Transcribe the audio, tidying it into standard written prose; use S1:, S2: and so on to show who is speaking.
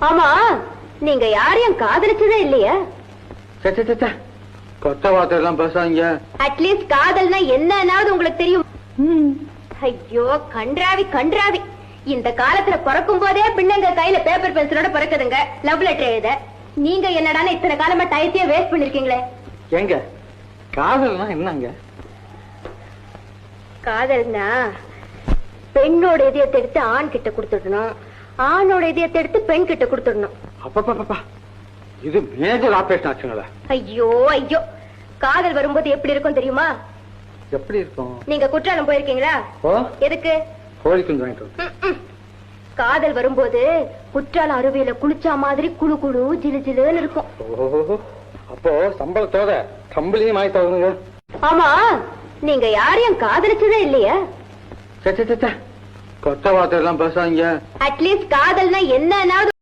S1: ஆமா, நீங்க யாரையும் காதலிச்சதே இல்லையா?
S2: கொத்த வார்த்தை எல்லாம் பேசாங்க.
S1: அட்லீஸ்ட் காதல்னா என்னன்னாவது உங்களுக்கு தெரியும்? ஐயோ கன்றாவி கன்றாவி, இந்த காலத்துல பிறக்கும் போதே பிள்ளைங்க கையில பேப்பர் பென்சிலோட பிறக்குதுங்க லவ் லெட்டர் எழுத. நீங்க என்னடான இத்தனை காலமா டயத்தையே வேஸ்ட் பண்ணிருக்கீங்களே.
S2: எங்க காதல்னா என்னங்க?
S1: காதல்னா பெண்ணோட இதயத்தை எடுத்து ஆண் கிட்ட கொடுத்துடணும், ஆணோட இதயத்தை எடுத்து பெண் கிட்ட கொடுத்துடணும்.
S2: அப்பா, இது மேஜர் ஆபரேஷன் ஆச்சுங்களா?
S1: ஐயோ ஐயோ, காதல் வரும்போது எப்படி இருக்கும் தெரியுமா?
S2: எப்படி இருக்கும்?
S1: நீங்க குற்றாலம் போயிருக்கீங்களா? எதுக்கு?
S2: கோழி குஞ்சு வாங்கிட்டு.
S1: காதல் வரும்போது குற்றாலம் அருவியில குளிச்சா மாதிரி குழு குழு ஜிலு ஜிலுன்னு இருக்கும்.
S2: அப்போ சம்பளத்தோட கம்பளியும் வாங்கி தருங்க.
S1: ஆமா, நீங்க யாரையும் காதலிச்சதே இல்லையா?
S2: கொத்த வார்த்தை எல்லாம் பேசாங்க.
S1: அட்லீஸ்ட் காதல்னா என்னன்னாவது